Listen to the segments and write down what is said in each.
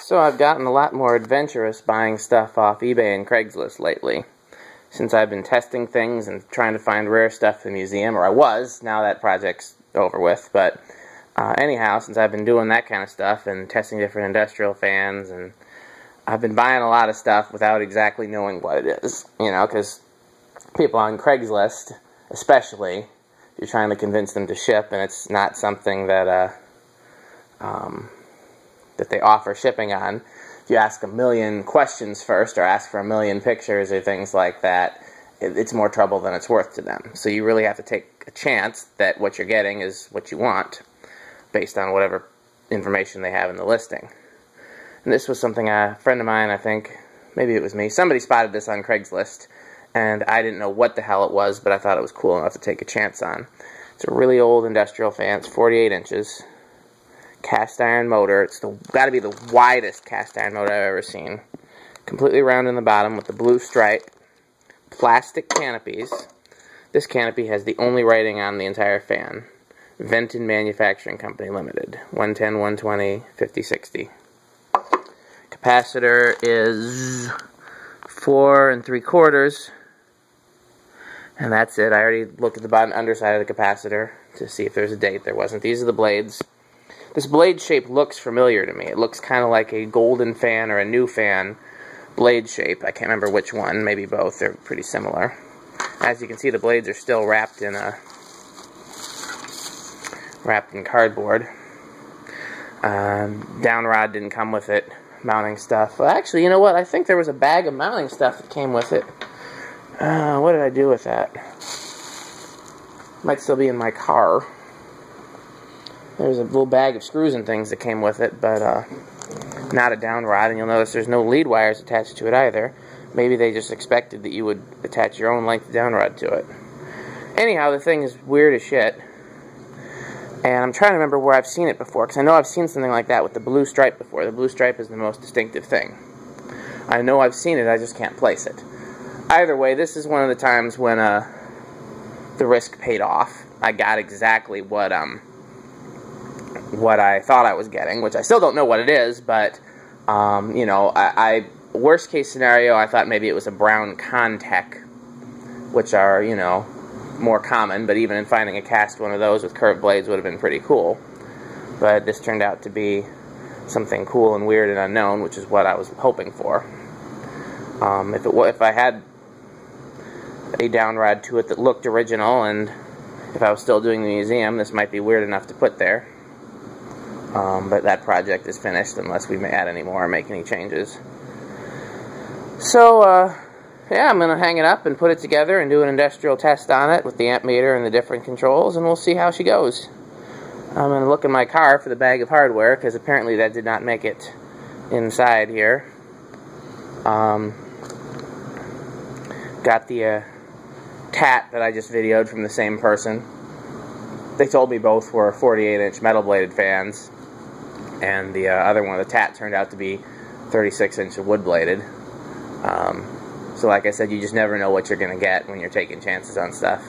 So I've gotten a lot more adventurous buying stuff off eBay and Craigslist lately. Since I've been testing things and trying to find rare stuff at the museum, or I was, now that project's over with, but anyhow, since I've been doing that kind of stuff and testing different industrial fans, and I've been buying a lot of stuff without exactly knowing what it is, you know, because people on Craigslist, especially, you're trying to convince them to ship, and it's not something that that they offer shipping on. If you ask a million questions first, or ask for a million pictures or things like that, it's more trouble than it's worth to them. So you really have to take a chance that what you're getting is what you want, based on whatever information they have in the listing. And this was something a friend of mine, I think, maybe it was me, somebody spotted this on Craigslist, and I didn't know what the hell it was, but I thought it was cool enough to take a chance on. It's a really old industrial fan. It's 48 inches. Cast iron motor. It's got to be the widest cast iron motor I've ever seen. Completely round in the bottom with the blue stripe. Plastic canopies. This canopy has the only writing on the entire fan. Venton Manufacturing Company Limited. 110, 120, 50, 60. Capacitor is 4 3/4. And that's it. I already looked at the bottom underside of the capacitor to see if there's a date. There wasn't. These are the blades. This blade shape looks familiar to me. It looks kind of like a golden fan or a new fan blade shape. I can't remember which one. Maybe both. They're pretty similar. As you can see, the blades are still wrapped in cardboard. Down rod didn't come with it. Mounting stuff. Well, actually, you know what? I think there was a bag of mounting stuff that came with it. What did I do with that? Might still be in my car. There's a little bag of screws and things that came with it, but not a down rod, and you'll notice there's no lead wires attached to it either. Maybe they just expected that you would attach your own length down rod to it. Anyhow, the thing is weird as shit, and I'm trying to remember where I've seen it before, because I know I've seen something like that with the blue stripe before. The blue stripe is the most distinctive thing. I know I've seen it, I just can't place it. Either way, this is one of the times when the risk paid off. I got exactly what I thought I was getting, which I still don't know what it is, but, you know, worst case scenario, I thought maybe it was a brown Contec, which are, you know, more common, but even in finding a cast one of those with curved blades would have been pretty cool. But this turned out to be something cool and weird and unknown, which is what I was hoping for. If I had a down rod to it that looked original, and if I was still doing the museum, this might be weird enough to put there. But that project is finished unless we add any more or make any changes. So, yeah, I'm going to hang it up and put it together and do an industrial test on it with the amp meter and the different controls, and we'll see how she goes. I'm going to look in my car for the bag of hardware, because apparently that did not make it inside here. Got the TAT that I just videoed from the same person. They told me both were 48-inch metal-bladed fans, and the other one, the TAT, turned out to be 36-inch wood-bladed. So like I said, you just never know what you're going to get when you're taking chances on stuff.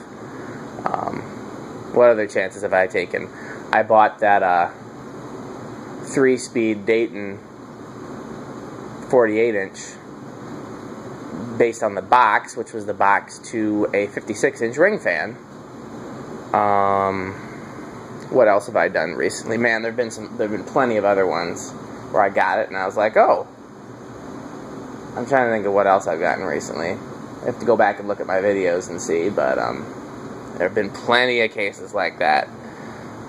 What other chances have I taken? I bought that 3-speed Dayton 48-inch based on the box, which was the box to a 56-inch ring fan. What else have I done recently? Man, there've been plenty of other ones where I got it and I was like, oh. I'm trying to think of what else I've gotten recently. I have to go back and look at my videos and see, but there have been plenty of cases like that.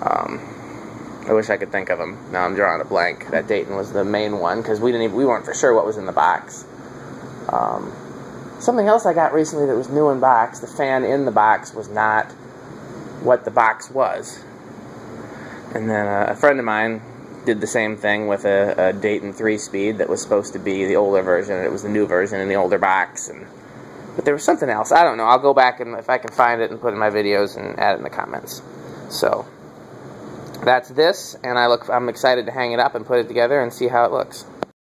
I wish I could think of them. Now I'm drawing a blank. That Dayton was the main one, because we weren't for sure what was in the box. Something else I got recently that was new in box, the fan in the box was not what the box was. And then a friend of mine did the same thing with a Dayton 3-speed that was supposed to be the older version. It was the new version in the older box. But there was something else. I don't know. I'll go back and if I can find it and put it in my videos and add it in the comments. So that's this, and I'm excited to hang it up and put it together and see how it looks.